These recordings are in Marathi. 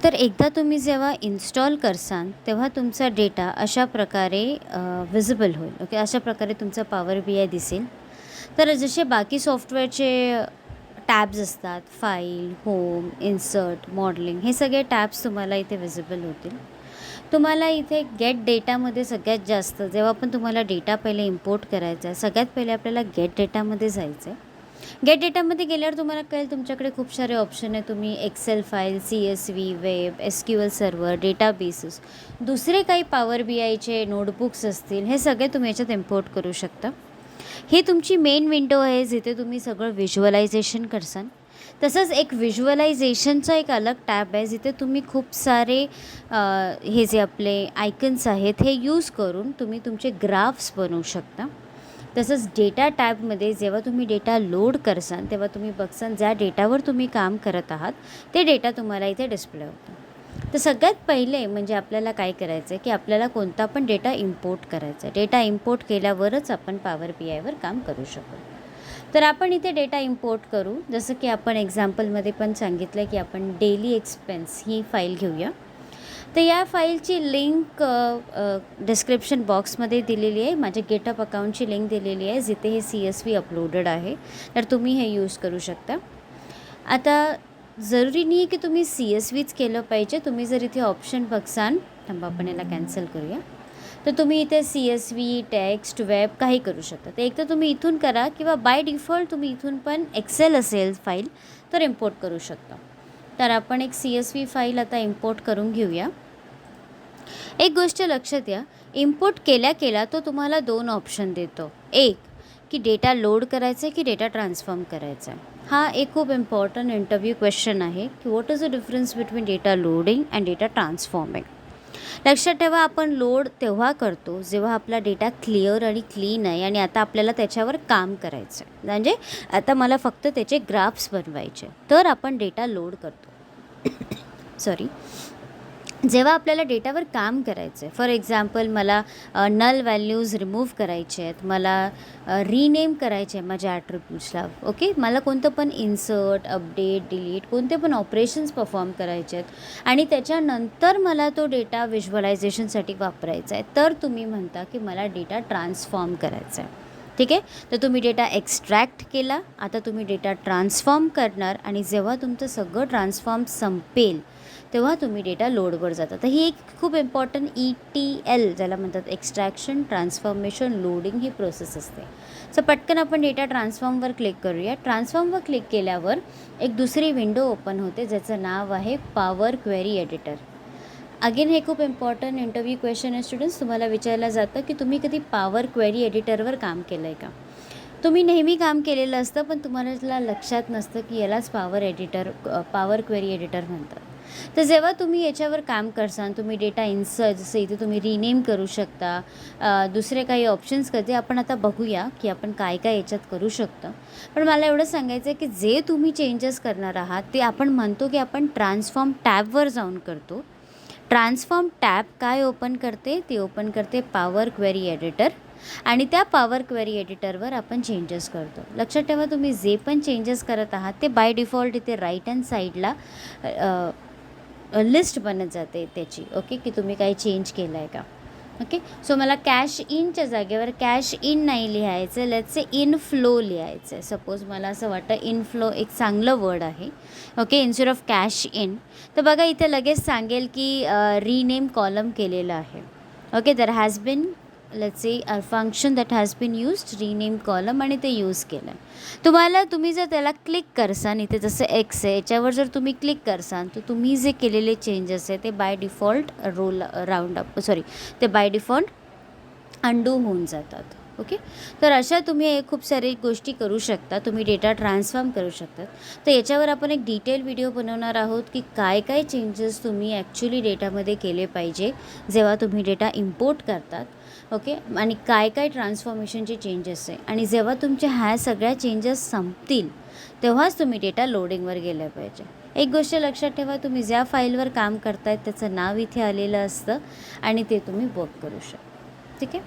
तर एकदा तुम्ही जेव्हा इन्स्टॉल करसाल तेव्हा तुमचा डेटा अशा प्रकारे विजिबल होईल. ओके, अशा प्रकारे तुमचा पॉवर BI दिसेल. तर जसे बाकी सॉफ्टवेअरचे टॅब्स असतात, फाईल, होम, इन्सर्ट, मॉडेलिंग, हे सगळे टॅब्स तुम्हाला इथे विजिबल होतील. तुम्हाला इथे गेट डेटामध्ये सगळ्यात जास्त जेव्हा पण तुम्हाला डेटा पहिले इम्पोर्ट करायचा आहे, सगळ्यात पहिले आपल्याला गेट डेटामध्ये जायचं आहे. गेट डेटामध्ये गेल्यावर तुम्हाला कळेल तुमच्याकडे खूप सारे ऑप्शन आहे. तुम्ही Excel file, CSV, web, SQL server, databases, दुसरे काही पॉवर BIचे नोटबुक्स असतील, हे सगळे तुम्ही याच्यात इम्पोर्ट करू शकता. ही तुमची मेन विंडो आहे जिथे तुम्ही सगळं व्हिज्युअलायझेशन करसाल. तसंच एक व्हिज्युअलायझेशनचा एक अलग टॅब आहे जिथे तुम्ही खूप सारे हे जे आपले आयकन्स आहेत हे यूज करून तुम्ही तुमचे ग्राफ्स बनवू शकता. तसंच डेटा टॅबमध्ये जेव्हा तुम्ही डेटा लोड करसाल तेव्हा तुम्ही बघसाल ज्या डेटावर तुम्ही काम करत आहात ते डेटा तुम्हाला इथे डिस्प्ले होतं. तर सगळ्यात पहिले म्हणजे आपल्याला काय करायचं आहे की आपल्याला कोणता पण डेटा इम्पोर्ट करायचा आहे. डेटा इम्पोर्ट केल्यावरच आपण पॉवर BIवर काम करू शकू. तर आपण इथे डेटा इम्पोर्ट करू. जसं की आपण एक्झाम्पलमध्ये पण सांगितलं की आपण डेली एक्सपेन्स ही फाईल घेऊया. तर या फाईलची लिंक डिस्क्रिप्शन बॉक्समध्ये दिलेली आहे. माझ्या गेटअप अकाउंटची लिंक दिलेली आहे जिथे हे CSV अपलोडेड आहे. तर तुम्ही हे यूज करू शकता. आता जरुरी नाही आहे की तुम्ही CSVच केलं पाहिजे. तुम्ही जर इथे ऑप्शन बघसाल, थांबा आपण याला कॅन्सल करूया. तर तुम्ही इथे CSV, टेक्स्ट, वेब काही करू शकता. तर एक तर तुम्ही इथून करा किंवा बाय डिफॉल्ट तुम्ही इथून पण एक्सेल असेल फाईल तर इम्पोर्ट करू शकता. तर आपण एक CSV फाईल आता इम्पोर्ट करून घेऊया. एक गोष्ट लक्षात या, इम्पोर्ट केल्या तो तुम्हाला 2 ऑप्शन देतो. एक की डेटा लोड करायचा आहे की डेटा ट्रान्सफॉर्म करायचा आहे. हा एक खूप इम्पॉर्टंट इंटरव्ह्यू क्वेश्चन आहे की what is the difference between data loading and data transforming. लक्षात ठेवा, आपण लोड तेव्हा करतो जेव्हा आपला डेटा क्लिअर आणि क्लीन आहे आणि आता आपल्याला त्याच्यावर काम करायचं आहे. म्हणजे आता मला फक्त त्याचे ग्राफ्स बनवायचे, तर आपण डेटा लोड करतो. सॉरी. जेव्हा आपल्याला डेटावर काम करायचं आहे, फॉर एक्झाम्पल मला नल व्हॅल्यूज रिमूव्ह करायचे आहेत, मला रिनेम करायचे आहे माझ्या ॲट्रिब्यूट्सला. ओके, मला कोणतं पण इन्सर्ट, अपडेट, डिलीट कोणते पण ऑपरेशन्स परफॉर्म करायचे आहेत आणि त्याच्यानंतर मला तो डेटा व्हिज्युअलायझेशनसाठी वापरायचा आहे, तर तुम्ही म्हणता की मला डेटा ट्रान्सफॉर्म करायचा आहे. ठीक आहे. तर तुम्ही डेटा एक्स्ट्रॅक्ट केला, आता तुम्ही डेटा ट्रान्सफॉर्म करणार आणि जेव्हा तुमचं सगळं ट्रान्सफॉर्म संपेल तेव्हा तुम्ही डेटा लोडवर जाता. तर ही एक खूप इम्पॉर्टंट ETL ज्याला म्हणतात, एक्स्ट्रॅक्शन, ट्रान्सफॉर्मेशन, लोडिंग ही प्रोसेस असते. सो पटकन आपण डेटा ट्रान्सफॉर्मवर क्लिक करूया. ट्रान्सफॉर्मवर क्लिक केल्यावर एक दुसरी विंडो ओपन होते ज्याचं नाव आहे पॉवर क्वेरी एडिटर. अगेन हे खूप इम्पॉर्टंट इंटरव्ह्यू क्वेश्चन आहे स्टुडंट्स. तुम्हाला विचारलं जातं की तुम्ही कधी पॉवर क्वेरी एडिटरवर काम केलं आहे का? तुम्ही नेहमी काम केलेलं असतं पण तुम्हाला लक्षात नसतं की यालाच पॉवर क्वेरी एडिटर म्हणतात. तर जेव्हा तुम्ही याच्यावर काम करसाल, तुम्ही डेटा इन्सर्ट, जसं इथे तुम्ही रिनेम करू शकता, दुसरे काही ऑप्शन्स कधी आपण आता बघूया की आपण काय काय याच्यात करू शकतो. पण मला एवढं सांगायचं आहे की जे तुम्ही चेंजेस करणार आहात ते आपण म्हणतो की आपण ट्रान्सफॉर्म टॅबवर जाऊन करतो. ट्रान्सफॉर्म टॅब काय ओपन करते? ती ओपन करते पॉवर क्वेरी एडिटर आणि त्या पॉवर क्वेरी एडिटरवर आपण चेंजेस करतो. लक्षात ठेवा, तुम्ही जे पण चेंजेस करत आहात ते बाय डिफॉल्ट इथे राईट हँड साईडला लिस्ट बनत जाते त्याची. ओके, की तुम्ही काही चेंज केलं आहे का. ओके, सो मला कॅश इनच्या जागेवर कॅश इन नाही लिहायचं, लेट्स से इनफ्लो लिहायचं आहे. सपोज मला असं वाटतं इनफ्लो एक चांगलं वर्ड आहे. Okay, instead of cash in. तर बघा इथे लगेच सांगेल की रिनेम कॉलम केलेलं आहे. Okay, that has been, let's say a function that has been used, rename column, आणि ते यूज केलं आहे. तुम्ही जर त्याला क्लिक करसान, इथे जसं एक्स आहे याच्यावर जर तुम्ही क्लिक करसान तर तुम्ही जे केलेले चेंजेस आहे ते बाय डिफॉल्ट ते बाय डिफॉल्ट अंडू होऊन जातात. ओके, तर अशा तुम्ही खूप सारे गोष्टी करू शकता. तुम्ही डेटा ट्रान्सफॉर्म करू शकतात. तर याच्यावर आपण एक डिटेल व्हिडिओ बनवणार आहोत की काय काय चेंजेस तुम्ही ॲक्च्युली डेटामध्ये केले पाहिजे जेव्हा तुम्ही डेटा इम्पोर्ट करतात. ओके, आणि काय काय ट्रान्सफॉर्मेशनचे चेंजेस आहे आणि जेव्हा तुमच्या ह्या सगळ्या चेंजेस संपतील तेव्हाच तुम्ही डेटा लोडिंगवर गेलं पाहिजे. एक गोष्ट लक्षात ठेवा, तुम्ही ज्या फाईलवर काम करतायत त्याचं नाव इथे आलेलं असतं आणि ते तुम्ही वर्क करू शकता. ठीक आहे,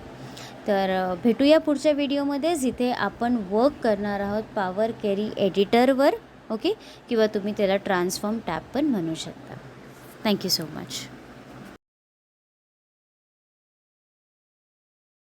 तर भेटूया पुढच्या व्हिडिओमध्ये जिथे आपण वर्क करणार आहोत पॉवर क्वेरी एडिटरवर. ओके, किंवा तुम्ही त्याला ट्रान्सफॉर्म टॅब पण म्हणू शकता. Thank you so much.